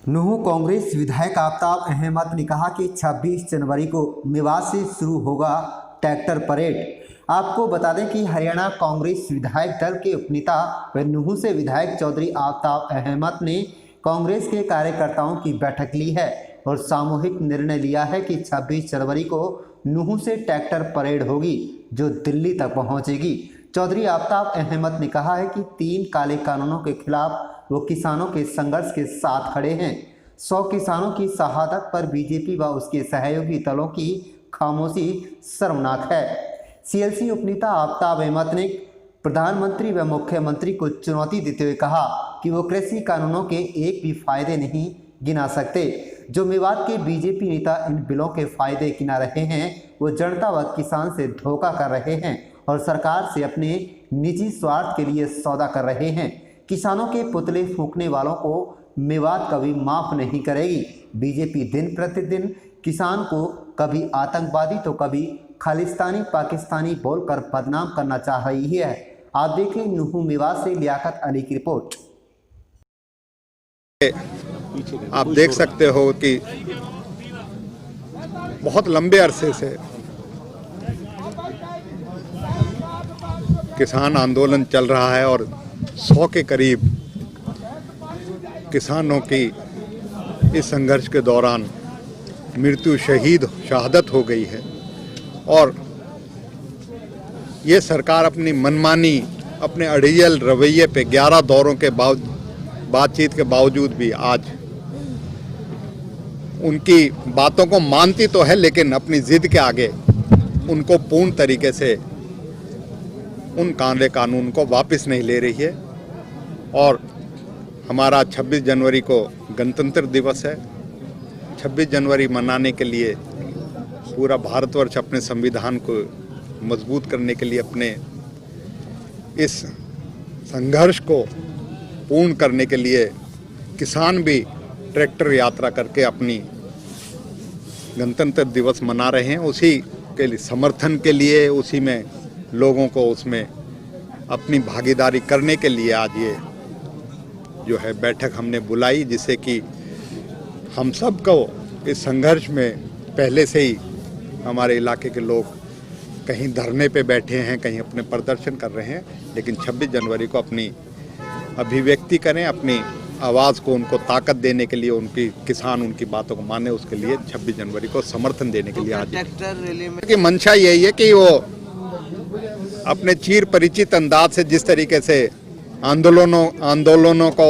नुहू कांग्रेस विधायक आफ्ताब अहमद ने कहा कि 26 जनवरी को मेवात से शुरू होगा ट्रैक्टर परेड। आपको बता दें कि हरियाणा कांग्रेस विधायक दल के उपनेता व नुहू से विधायक चौधरी आफ्ताब अहमद ने कांग्रेस के कार्यकर्ताओं की बैठक ली है और सामूहिक निर्णय लिया है कि 26 जनवरी को नुहू से ट्रैक्टर परेड होगी जो दिल्ली तक पहुंचेगी। चौधरी आफ्ताब अहमद ने कहा है कि 3 काले कानूनों के खिलाफ वो किसानों के संघर्ष के साथ खड़े हैं। 100 किसानों की शहादत पर बीजेपी व उसके सहयोगी दलों की खामोशी शर्मनाक है। सीएलसी उपनेता आफ्ताब अहमद ने प्रधानमंत्री व मुख्यमंत्री को चुनौती देते हुए कहा कि वो कृषि कानूनों के एक भी फायदे नहीं गिना सकते। जो मेवात के बीजेपी नेता इन बिलों के फायदे गिना रहे हैं वो जनता व किसान से धोखा कर रहे हैं और सरकार से अपने निजी स्वार्थ के लिए सौदा कर रहे हैं। किसानों के पुतले फूंकने वालों को मेवात कभी माफ नहीं करेगी। बीजेपी दिन प्रतिदिन किसान को कभी आतंकवादी तो कभी खालिस्तानी पाकिस्तानी बोलकर बदनाम करना चाह रही है। आप देखें नुहू मेवात से लियाकत अली की रिपोर्ट। आप देख सकते हो कि बहुत लंबे अरसे से किसान आंदोलन चल रहा है और 100 के करीब किसानों की इस संघर्ष के दौरान मृत्यु शहादत हो गई है। और ये सरकार अपनी मनमानी अपने अड़ियल रवैये पे 11 दौरों के बातचीत के बावजूद भी आज उनकी बातों को मानती तो है, लेकिन अपनी जिद के आगे उनको पूर्ण तरीके से उन काले कानून को वापस नहीं ले रही है। और हमारा 26 जनवरी को गणतंत्र दिवस है। 26 जनवरी मनाने के लिए पूरा भारतवर्ष अपने संविधान को मजबूत करने के लिए अपने इस संघर्ष को पूर्ण करने के लिए किसान भी ट्रैक्टर यात्रा करके अपनी गणतंत्र दिवस मना रहे हैं। उसी के लिए समर्थन के लिए, उसी में लोगों को उसमें अपनी भागीदारी करने के लिए आज ये जो है बैठक हमने बुलाई, जिससे कि हम सब को इस संघर्ष में पहले से ही हमारे इलाके के लोग कहीं धरने पे बैठे हैं, कहीं अपने प्रदर्शन कर रहे हैं, लेकिन 26 जनवरी को अपनी अभिव्यक्ति करें, अपनी आवाज़ को उनको ताकत देने के लिए, उनकी किसान उनकी बातों को माने, उसके लिए 26 जनवरी को समर्थन देने के लिए आज ट्रैक्टर रैली में की मंशा यही है कि वो अपने चीर परिचित अंदाज से जिस तरीके से आंदोलनों को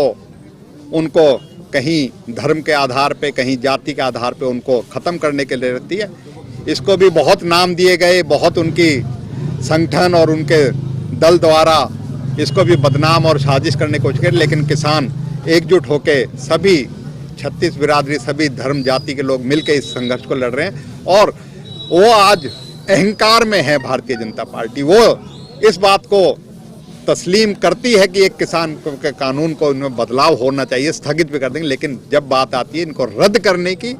उनको कहीं धर्म के आधार पे, कहीं जाति के आधार पे उनको ख़त्म करने के लिए रहती है। इसको भी बहुत नाम दिए गए, बहुत उनकी संगठन और उनके दल द्वारा इसको भी बदनाम और साजिश करने की कोशिश करें, लेकिन किसान एकजुट होके सभी 36 बिरादरी, सभी धर्म जाति के लोग मिलकर इस संघर्ष को लड़ रहे हैं। और वो आज अहंकार में है भारतीय जनता पार्टी, वो इस बात को तस्लीम करती है कि एक किसान के कानून को इनमें बदलाव होना चाहिए, स्थगित भी कर देंगे, लेकिन जब बात आती है इनको रद्द करने की,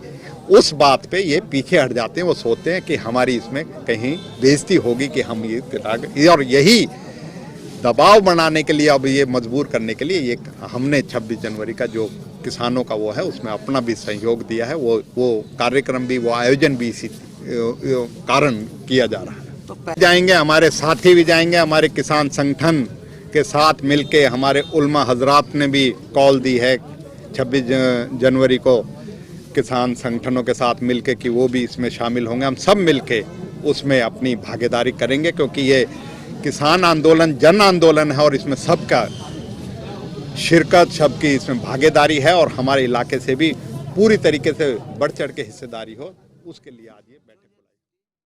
उस बात पे ये पीछे हट जाते हैं। वो सोचते हैं कि हमारी इसमें कहीं बेइज्जती होगी कि हम ये, और यही दबाव बनाने के लिए, अब ये मजबूर करने के लिए ये हमने 26 जनवरी का जो किसानों का वो है उसमें अपना भी सहयोग दिया है। वो कार्यक्रम भी, वो आयोजन भी इसी कारण किया जा रहा है। तो जाएंगे, हमारे साथी भी जाएंगे, हमारे किसान संगठन के साथ मिलके हमारे उलमा हजरात ने भी कॉल दी है 26 जनवरी को किसान संगठनों के साथ मिलके कि वो भी इसमें शामिल होंगे। हम सब मिलके उसमें अपनी भागीदारी करेंगे, क्योंकि ये किसान आंदोलन जन आंदोलन है और इसमें सबका शिरकत, सबकी इसमें भागीदारी है और हमारे इलाके से भी पूरी तरीके से बढ़ चढ़ के हिस्सेदारी हो, उसके लिए आज ये बैठक